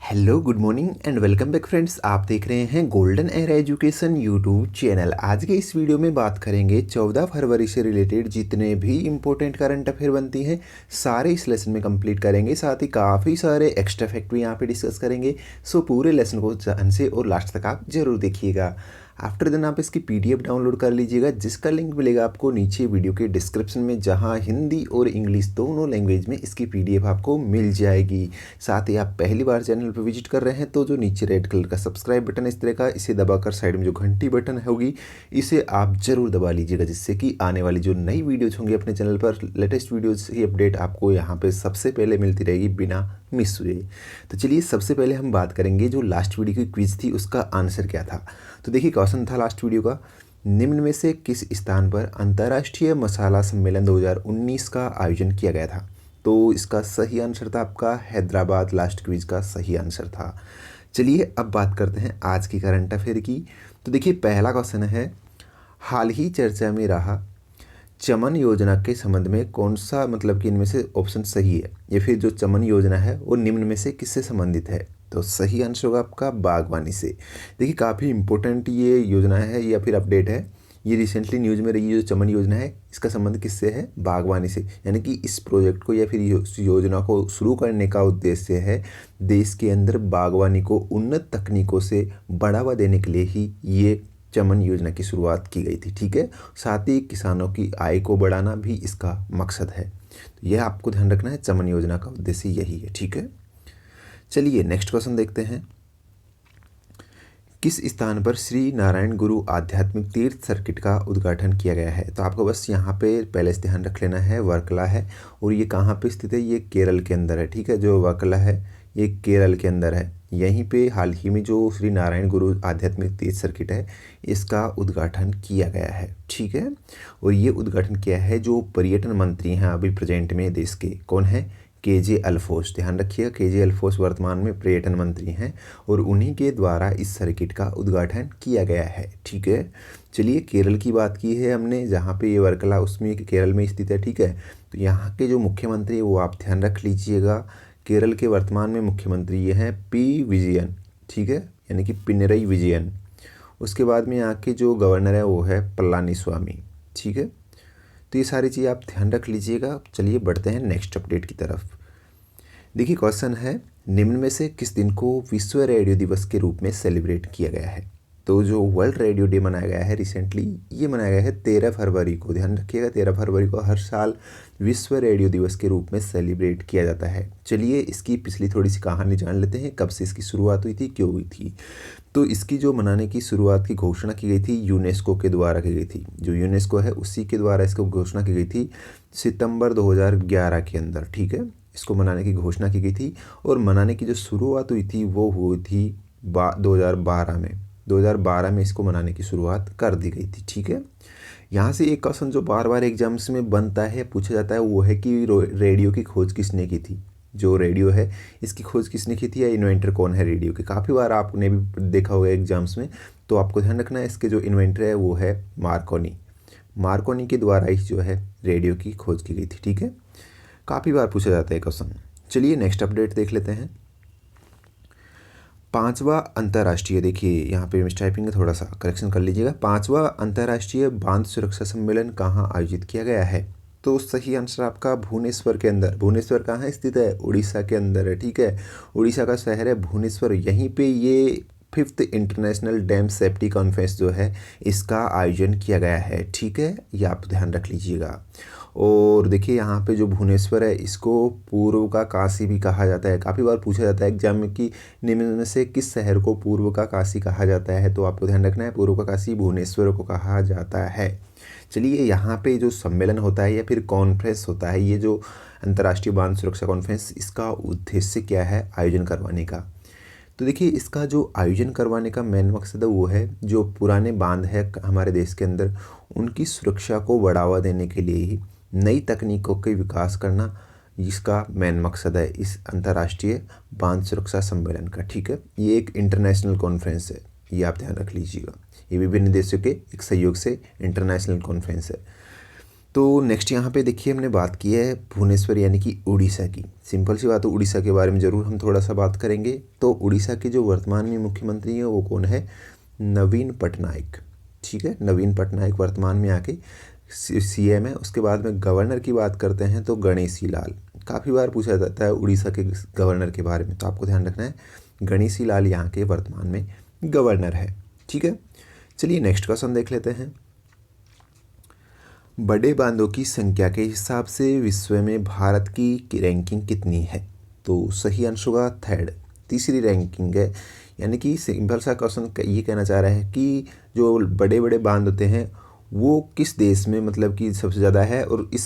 Hello good morning and welcome back friends. आप देख रहे हैं golden era education YouTube channel. आज के इस वीडियो में बात करेंगे 14 फरवरी से रिलेटेड जितने भी इंपॉर्टेंट करंट अफेयर बनती हैं सारे इस लेसन में कंप्लीट करेंगे। साथ ही काफ़ी सारे एक्स्ट्रा फैक्ट भी यहाँ पे डिस्कस करेंगे। सो पूरे लेसन को ध्यान से और लास्ट तक आप जरूर देखिएगा। आफ्टर देन आप इसकी पीडीएफ डाउनलोड कर लीजिएगा, जिसका लिंक मिलेगा आपको नीचे वीडियो के डिस्क्रिप्शन में, जहां हिंदी और इंग्लिश दोनों लैंग्वेज में इसकी पीडीएफ आपको मिल जाएगी। साथ ही आप पहली बार चैनल पर विजिट कर रहे हैं तो जो नीचे रेड कलर का सब्सक्राइब बटन इस तरह का, इसे दबाकर साइड में जो घंटी बटन होगी इसे आप जरूर दबा लीजिएगा, जिससे कि आने वाली जो नई वीडियोज़ होंगी अपने चैनल पर, लेटेस्ट वीडियोज़ की अपडेट आपको यहाँ पर सबसे पहले मिलती रहेगी बिना मिस हुए। तो चलिए सबसे पहले हम बात करेंगे जो लास्ट वीडियो की क्विज थी उसका आंसर क्या था। तो देखिए क्वेश्चन था लास्ट वीडियो का, निम्न में से किस स्थान पर अंतर्राष्ट्रीय मसाला सम्मेलन 2019 का आयोजन किया गया था। तो इसका सही आंसर था आपका हैदराबाद। लास्ट क्विज का सही आंसर था। चलिए अब बात करते हैं आज की करंट अफेयर की। तो देखिए पहला क्वेश्चन है, हाल ही चर्चा में रहा चमन योजना के संबंध में कौन सा, मतलब कि इनमें से ऑप्शन सही है, या फिर जो चमन योजना है वो निम्न में से किससे संबंधित है। तो सही आंसर होगा आपका बागवानी से। देखिए काफ़ी इंपॉर्टेंट ये योजना है या फिर अपडेट है, ये रिसेंटली न्यूज़ में रही है। जो चमन योजना है इसका संबंध किससे है, बागवानी से। यानी कि इस प्रोजेक्ट को या फिर इस योजना को शुरू करने का उद्देश्य है देश के अंदर बागवानी को उन्नत तकनीकों से बढ़ावा देने के लिए ही ये चमन योजना की शुरुआत की गई थी। ठीक है, साथ ही किसानों की आय को बढ़ाना भी इसका मकसद है। तो यह आपको ध्यान रखना है, चमन योजना का उद्देश्य यही है। ठीक है, चलिए नेक्स्ट क्वेश्चन देखते हैं। किस स्थान पर श्री नारायण गुरु आध्यात्मिक तीर्थ सर्किट का उद्घाटन किया गया है। तो आपको बस यहाँ पे पहले से ध्यान रख लेना है, वर्कला है और ये कहाँ पे स्थित है, ये केरल के अंदर है। ठीक है, जो वर्कला है ये केरल के अंदर है। यहीं पे हाल ही में जो श्री नारायण गुरु आध्यात्मिक तीर्थ सर्किट है इसका उद्घाटन किया गया है। ठीक है, और ये उद्घाटन किया है जो पर्यटन मंत्री हैं अभी प्रेजेंट में देश के, कौन है, केजे अल्फोंस। ध्यान रखिएगा, केजे अल्फोंस वर्तमान में पर्यटन मंत्री हैं और उन्हीं के द्वारा इस सर्किट का उद्घाटन किया गया है। ठीक है, चलिए केरल की बात की है हमने, जहाँ पे ये वर्कला उसमें केरल में स्थित है। ठीक है, तो यहाँ के जो मुख्यमंत्री है वो आप ध्यान रख लीजिएगा। केरल के वर्तमान में मुख्यमंत्री ये हैं पी विजयन। ठीक है, यानी कि पिनरई विजयन। उसके बाद में यहाँ के जो गवर्नर है वो है पलानीस्वामी। ठीक है, तो ये सारी चीज़ आप ध्यान रख लीजिएगा। चलिए बढ़ते हैं नेक्स्ट अपडेट की तरफ। देखिए क्वेश्चन है, निम्न में से किस दिन को विश्व रेडियो दिवस के रूप में सेलिब्रेट किया गया है। तो जो वर्ल्ड रेडियो डे मनाया गया है रिसेंटली, ये मनाया गया है 13 फरवरी को। ध्यान रखिएगा 13 फरवरी को हर साल विश्व रेडियो दिवस के रूप में सेलिब्रेट किया जाता है। चलिए इसकी पिछली थोड़ी सी कहानी जान लेते हैं, कब से इसकी शुरुआत हुई थी, क्यों हुई थी। तो इसकी जो मनाने की शुरुआत की घोषणा की गई थी यूनेस्को के द्वारा की गई थी। जो यूनेस्को है उसी के द्वारा इसको घोषणा की गई थी सितंबर 2011 के अंदर। ठीक है, इसको मनाने की घोषणा की गई थी और मनाने की जो शुरुआत हुई थी वो हुई थी 2012 में। 2012 में इसको मनाने की शुरुआत कर दी गई थी। ठीक है, यहाँ से एक क्वेश्चन जो बार बार एग्जाम्स में बनता है, पूछा जाता है, वो है कि रेडियो की खोज किसने की थी। जो रेडियो है इसकी खोज किसने की थी, या इन्वेंटर कौन है रेडियो के। काफ़ी बार आपने भी देखा होगा एग्जाम्स में, तो आपको ध्यान रखना है इसके जो इन्वेंटर है वो है मार्कोनी। मार्कोनी के द्वारा ही जो है रेडियो की खोज की गई थी। ठीक है, काफ़ी बार पूछा जाता है क्वेश्चन। चलिए नेक्स्ट अपडेट देख लेते हैं। पांचवा अंतर्राष्ट्रीय, देखिए यहाँ पे मिस टाइपिंग है, थोड़ा सा करेक्शन कर लीजिएगा। पांचवा अंतर्राष्ट्रीय बांध सुरक्षा सम्मेलन कहाँ आयोजित किया गया है। तो सही आंसर आपका भुवनेश्वर के अंदर। भुवनेश्वर कहाँ स्थित है, उड़ीसा के अंदर है। ठीक है, उड़ीसा का शहर है भुवनेश्वर। यहीं पे ये 5th international dam safety conference जो है इसका आयोजन किया गया है। ठीक है, ये आप ध्यान रख लीजिएगा। और देखिए यहाँ पे जो भुवनेश्वर है इसको पूर्व का काशी भी कहा जाता है। काफ़ी बार पूछा जाता है एग्जाम में कि निम्न में से किस शहर को पूर्व का काशी कहा जाता है। तो आपको ध्यान रखना है, पूर्व का काशी भुवनेश्वर को कहा जाता है। चलिए यहाँ पे जो सम्मेलन होता है या फिर कॉन्फ्रेंस होता है, ये जो अंतर्राष्ट्रीय बांध सुरक्षा कॉन्फ्रेंस, इसका उद्देश्य क्या है आयोजन करवाने का। तो देखिए इसका जो आयोजन करवाने का मेन मकसद है वो है जो पुराने बांध है हमारे देश के अंदर उनकी सुरक्षा को बढ़ावा देने के लिए ही नई तकनीकों के विकास करना, इसका मेन मकसद है इस अंतर्राष्ट्रीय बांध सुरक्षा सम्मेलन का। ठीक है, ये एक इंटरनेशनल कॉन्फ्रेंस है, ये आप ध्यान रख लीजिएगा। ये विभिन्न देशों के एक सहयोग से इंटरनेशनल कॉन्फ्रेंस है। तो नेक्स्ट यहाँ पे देखिए हमने बात की है भुवनेश्वर यानी कि उड़ीसा की। सिंपल सी बात है, उड़ीसा के बारे में ज़रूर हम थोड़ा सा बात करेंगे। तो उड़ीसा के जो वर्तमान में मुख्यमंत्री हैं वो कौन है? नवीन पटनायक। ठीक है, नवीन पटनायक वर्तमान में आके सीएम है। उसके बाद में गवर्नर की बात करते हैं तो गणेशी लाल। काफ़ी बार पूछा जाता है उड़ीसा के गवर्नर के बारे में, तो आपको ध्यान रखना है गणेशी लाल यहाँ के वर्तमान में गवर्नर है। ठीक है, चलिए नेक्स्ट क्वेश्चन देख लेते हैं। बड़े बांधों की संख्या के हिसाब से विश्व में भारत की रैंकिंग कितनी है? तो सही आंसर होगा थर्ड, तीसरी रैंकिंग है। यानी कि सिंपल सा क्वेश्चन ये कहना चाह रहा है कि जो बड़े बड़े बांध होते हैं वो किस देश में मतलब कि सबसे ज़्यादा है, और इस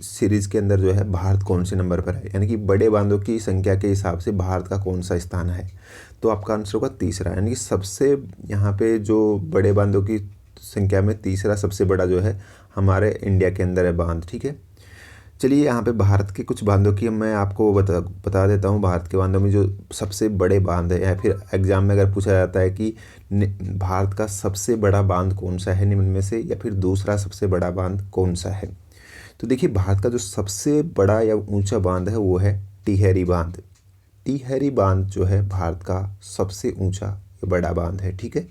सीरीज़ के अंदर जो है भारत कौन से नंबर पर है। यानी कि बड़े बांधों की संख्या के हिसाब से भारत का कौन सा स्थान है। तो आपका आंसर होगा तीसरा, यानी कि सबसे यहाँ पे जो बड़े बांधों की संख्या में तीसरा सबसे बड़ा जो है हमारे इंडिया के अंदर है बांध। ठीक है, चलिए यहाँ पे भारत के कुछ बांधों की मैं आपको बता देता हूँ। भारत के बांधों में जो सबसे बड़े बांध है, या फिर एग्जाम में अगर पूछा जाता है कि भारत का सबसे बड़ा बांध कौन सा है निम्न में से, या फिर दूसरा सबसे बड़ा बांध कौन सा है, तो देखिए भारत का जो सबसे बड़ा या ऊंचा बांध है वो है टिहरी बांध। टिहरी बांध जो है भारत का सबसे ऊंचा या बड़ा बांध है। ठीक है,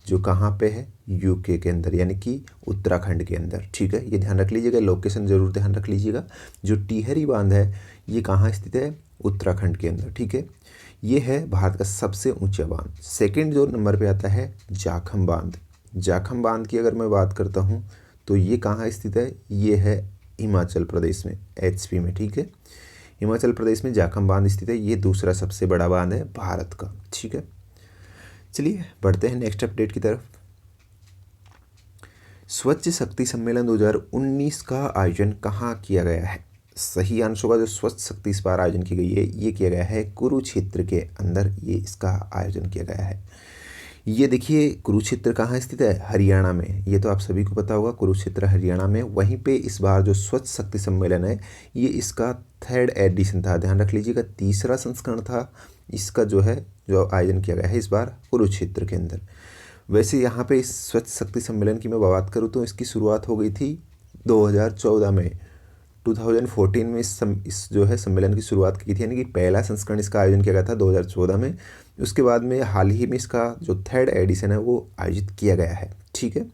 जो कहाँ पे है? यूके के अंदर, यानी कि उत्तराखंड के अंदर। ठीक है, ये ध्यान रख लीजिएगा, लोकेशन ज़रूर ध्यान रख लीजिएगा। जो टिहरी बांध है ये कहाँ स्थित है? उत्तराखंड के अंदर। ठीक है, ये है भारत का सबसे ऊंचा बांध। सेकंड जो नंबर पे आता है जाखम बांध। जाखम बांध की अगर मैं बात करता हूँ तो ये कहाँ स्थित है? ये है हिमाचल प्रदेश में, एचपी में। ठीक है, हिमाचल प्रदेश में जाखम बांध स्थित है। ये दूसरा सबसे बड़ा बांध है भारत का। ठीक है, चलिए बढ़ते हैं नेक्स्ट अपडेट की तरफ। स्वच्छ शक्ति सम्मेलन 2019 का आयोजन कहाँ किया गया है? सही आंसर होगा जो स्वच्छ शक्ति इस बार आयोजन की गई है ये किया गया है कुरुक्षेत्र के अंदर, ये इसका आयोजन किया गया है। ये देखिए कुरुक्षेत्र कहाँ स्थित है? हरियाणा में। ये तो आप सभी को पता होगा, कुरुक्षेत्र हरियाणा में। वहीं पे इस बार जो स्वच्छ शक्ति सम्मेलन है ये इसका थर्ड एडिशन था, ध्यान रख लीजिएगा, तीसरा संस्करण था इसका जो आयोजन किया गया है इस बार कुरुक्षेत्र के अंदर। वैसे यहाँ पे इस स्वच्छ शक्ति सम्मेलन की मैं बात करूँ तो इसकी शुरुआत हो गई थी 2014 में। 2014 में इस जो है सम्मेलन की शुरुआत की थी, यानी कि पहला संस्करण इसका आयोजन किया गया था 2014 में। उसके बाद में हाल ही में इसका जो थर्ड एडिशन है वो आयोजित किया गया है। ठीक है,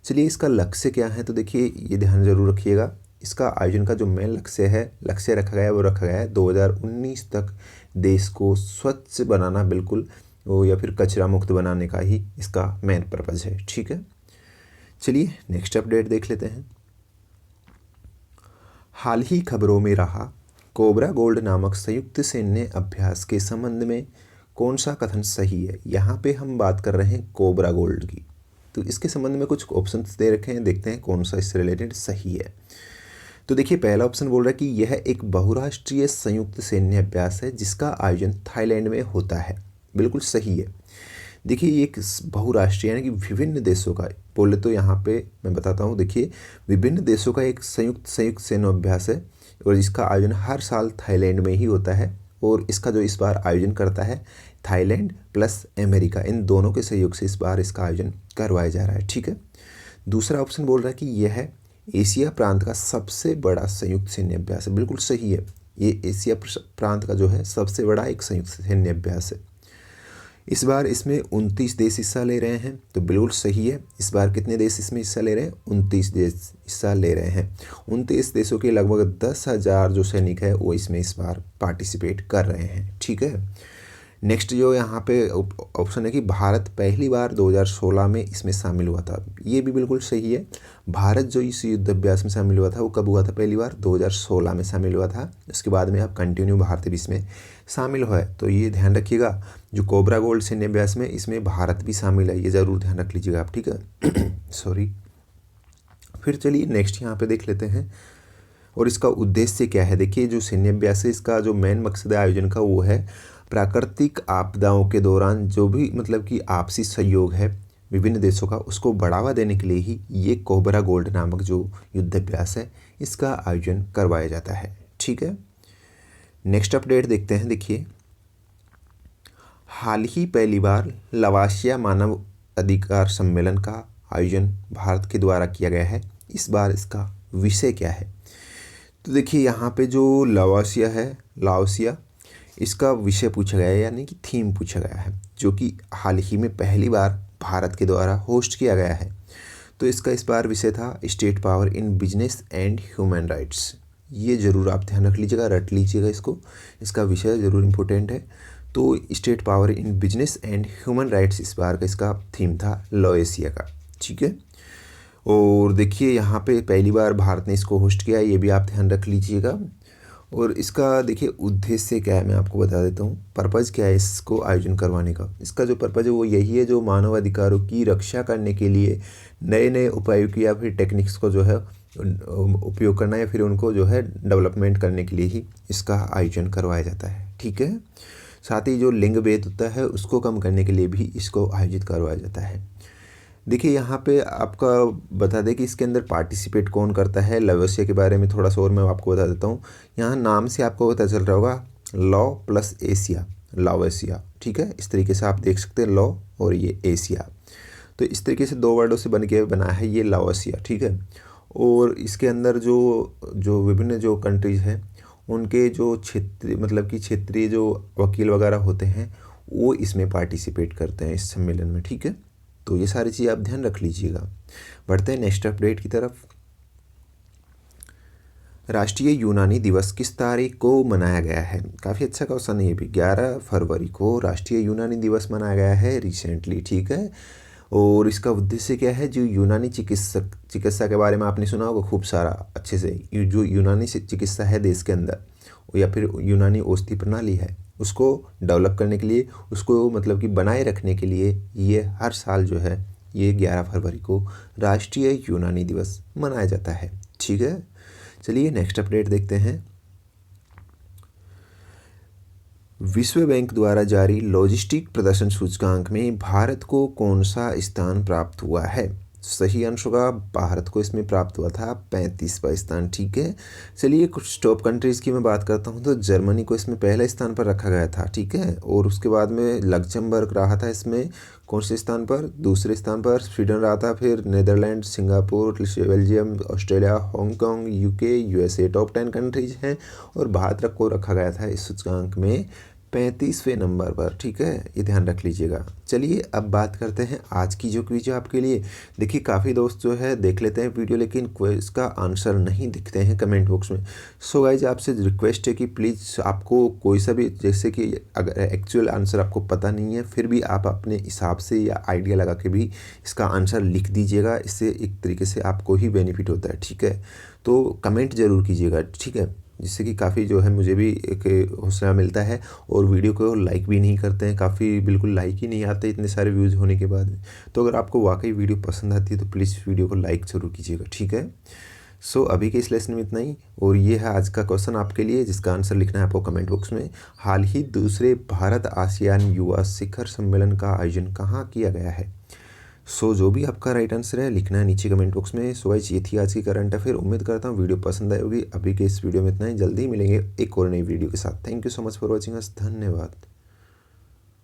चलिए इसका लक्ष्य क्या है, तो देखिए ये ध्यान जरूर रखिएगा। इसका आयोजन का जो मेन लक्ष्य रखा गया है वो रखा गया है 2019 तक देश को स्वच्छ बनाना, बिल्कुल वो या फिर कचरा मुक्त बनाने का ही इसका मेन पर्पज़ है। ठीक है, चलिए नेक्स्ट अपडेट देख लेते हैं। हाल ही खबरों में रहा कोबरा गोल्ड नामक संयुक्त सैन्य अभ्यास के संबंध में कौन सा कथन सही है? यहाँ पे हम बात कर रहे हैं कोबरा गोल्ड की, तो इसके संबंध में कुछ ऑप्शंस दे रखे हैं, देखते हैं कौन सा इससे रिलेटेड सही है। तो देखिए पहला ऑप्शन बोल रहा है कि यह एक बहुराष्ट्रीय संयुक्त सैन्य अभ्यास है जिसका आयोजन थाईलैंड में होता है। बिल्कुल सही है। देखिए ये एक बहुराष्ट्रीय यानी कि विभिन्न देशों का, बोले तो यहाँ पे मैं बताता हूँ, देखिए विभिन्न देशों का एक संयुक्त सैन्य अभ्यास है और इसका आयोजन हर साल थाईलैंड में ही होता है। और इसका जो इस बार आयोजन करता है थाईलैंड प्लस अमेरिका, इन दोनों के सहयोग से इस बार इसका आयोजन करवाया जा रहा है। ठीक है, दूसरा ऑप्शन बोल रहा है कि यह है एशिया प्रांत का सबसे बड़ा संयुक्त सैन्य अभ्यास है। बिल्कुल सही है, ये एशिया प्रांत का जो है सबसे बड़ा एक संयुक्त सैन्य अभ्यास है। इस बार इसमें 29 देश हिस्सा ले रहे हैं, तो बिल्कुल सही है। इस बार कितने देश इसमें हिस्सा ले रहे हैं? 29 देश हिस्सा ले रहे हैं। 29 देशों के लगभग 10,000 जो सैनिक है वो इसमें इस बार पार्टिसिपेट कर रहे हैं। ठीक है, नेक्स्ट जो यहाँ पे ऑप्शन है कि भारत पहली बार 2016 में इसमें शामिल हुआ था, ये भी बिल्कुल सही है। भारत जो इस युद्ध अभ्यास में शामिल हुआ था वो कब हुआ था? पहली बार 2016 में शामिल हुआ था। उसके बाद में अब कंटिन्यू भारत भी इसमें शामिल हुआ है, तो ये ध्यान रखिएगा। जो कोबरा गोल्ड सैन्य अभ्यास में इसमें भारत भी शामिल है, ये ज़रूर ध्यान रख लीजिएगा आप। ठीक है सॉरी। फिर चलिए नेक्स्ट यहाँ पे देख लेते हैं और इसका उद्देश्य क्या है। देखिए जो सैन्य अभ्यास है इसका जो मेन मकसद है आयोजन का वो है प्राकृतिक आपदाओं के दौरान जो भी मतलब कि आपसी सहयोग है विभिन्न देशों का, उसको बढ़ावा देने के लिए ही ये कोबरा गोल्ड नामक जो युद्ध अभ्यास है इसका आयोजन करवाया जाता है। ठीक है, नेक्स्ट अपडेट देखते हैं। देखिए हाल ही पहली बार लवासिया मानव अधिकार सम्मेलन का आयोजन भारत के द्वारा किया गया है। इस बार इसका विषय क्या है। तो देखिए यहाँ पे जो लाओसिया है, लाओसिया, इसका विषय पूछा गया है यानी कि थीम पूछा गया है, जो कि हाल ही में पहली बार भारत के द्वारा होस्ट किया गया है। तो इसका इस बार विषय था state power in business and human rights. ये ज़रूर आप ध्यान रख लीजिएगा, रट लीजिएगा इसको, इसका विषय ज़रूर इम्पोर्टेंट है। तो state power in business and human rights इस बार का इसका थीम था लाओसिया का, ठीक है। और देखिए यहाँ पे पहली बार भारत ने इसको होस्ट किया है, ये भी आप ध्यान रख लीजिएगा। और इसका देखिए उद्देश्य क्या है मैं आपको बता देता हूँ, पर्पज़ क्या है इसको आयोजन करवाने का। इसका जो पर्पज़ है वो यही है, जो मानव अधिकारों की रक्षा करने के लिए नए नए उपायों की या फिर टेक्निक्स को जो है उपयोग करना, या फिर उनको जो है डेवलपमेंट करने के लिए ही इसका आयोजन करवाया जाता है, ठीक है। साथ ही जो लिंग भेद होता है उसको कम करने के लिए भी इसको आयोजित करवाया जाता है। देखिए यहाँ पे आपका बता दें कि इसके अंदर पार्टिसिपेट कौन करता है। लाओसिया के बारे में थोड़ा सा और मैं आपको बता देता हूँ। यहाँ नाम से आपको पता चल रहा होगा, लॉ प्लस एशिया, लाओसिया, ठीक है। इस तरीके से आप देख सकते हैं, लॉ और ये एशिया, तो इस तरीके से 2 वर्डों से बन के बना है ये लाओसिया, ठीक है। और इसके अंदर जो जो विभिन्न जो कंट्रीज़ हैं उनके जो क्षेत्रीय मतलब कि क्षेत्रीय जो वकील वगैरह होते हैं वो इसमें पार्टिसिपेट करते हैं इस सम्मेलन में, ठीक है। तो ये सारी चीज़ आप ध्यान रख लीजिएगा। बढ़ते हैं नेक्स्ट अपडेट की तरफ। राष्ट्रीय यूनानी दिवस किस तारीख को मनाया गया है। काफ़ी अच्छा क्वेश्चन है ये भी। 11 फरवरी को राष्ट्रीय यूनानी दिवस मनाया गया है रिसेंटली, ठीक है। और इसका उद्देश्य क्या है, जो यूनानी चिकित्सा के बारे में आपने सुना होगा खूब सारा अच्छे से, जो यूनानी चिकित्सा है देश के अंदर या फिर यूनानी औषधि प्रणाली है उसको डेवलप करने के लिए, उसको मतलब कि बनाए रखने के लिए ये हर साल जो है ये 11 फरवरी को राष्ट्रीय यूनानी दिवस मनाया जाता है, ठीक है। चलिए नेक्स्ट अपडेट देखते हैं। विश्व बैंक द्वारा जारी लॉजिस्टिक प्रदर्शन सूचकांक में भारत को कौन सा स्थान प्राप्त हुआ है। सही आंसर होगा भारत को इसमें प्राप्त हुआ था 35वां स्थान, ठीक है। चलिए कुछ टॉप कंट्रीज़ की मैं बात करता हूँ, तो जर्मनी को इसमें पहले स्थान पर रखा गया था, ठीक है। और उसके बाद में लग्जमबर्ग रहा था इसमें कौन से स्थान पर, दूसरे स्थान पर स्वीडन रहा था, फिर Netherland, Singapore, Belgium, Australia, Hong Kong, UK, USA top 10 countries हैं। और भारत को रखा गया था इस सूचकांक में 35वें नंबर पर, ठीक है, ये ध्यान रख लीजिएगा। चलिए अब बात करते हैं आज की जो क्विज है आपके लिए। देखिए काफ़ी दोस्त जो है देख लेते हैं वीडियो लेकिन क्विज का आंसर नहीं दिखते हैं कमेंट बॉक्स में। सो गाइज आपसे रिक्वेस्ट है कि प्लीज़ आपको कोई सा भी, जैसे कि अगर एक्चुअल आंसर आपको पता नहीं है फिर भी आप अपने हिसाब से या आइडिया लगा के भी इसका आंसर लिख दीजिएगा, इससे एक तरीके से आपको ही बेनिफिट होता है, ठीक है। तो कमेंट ज़रूर कीजिएगा, ठीक है, जिससे कि काफ़ी जो है मुझे भी एक हौसला मिलता है। और वीडियो को लाइक भी नहीं करते हैं, काफ़ी बिल्कुल लाइक ही नहीं आते इतने सारे व्यूज़ होने के बाद। तो अगर आपको वाकई वीडियो पसंद आती है तो प्लीज़ वीडियो को लाइक ज़रूर कीजिएगा, ठीक है। सो अभी के इस लेसन में इतना ही। और ये है आज का क्वेश्चन आपके लिए जिसका आंसर लिखना है आपको कमेंट बॉक्स में। हाल ही दूसरे भारत आसियान युवा शिखर सम्मेलन का आयोजन कहाँ किया गया है। सो जो भी आपका राइट आंसर है लिखना है नीचे कमेंट बॉक्स में। सो गाइस ये थी आज की करंट अफेयर। उम्मीद करता हूँ वीडियो पसंद आई होगी। अभी के इस वीडियो में इतना ही, जल्दी मिलेंगे एक और नई वीडियो के साथ। Thank you so much for watching us, धन्यवाद।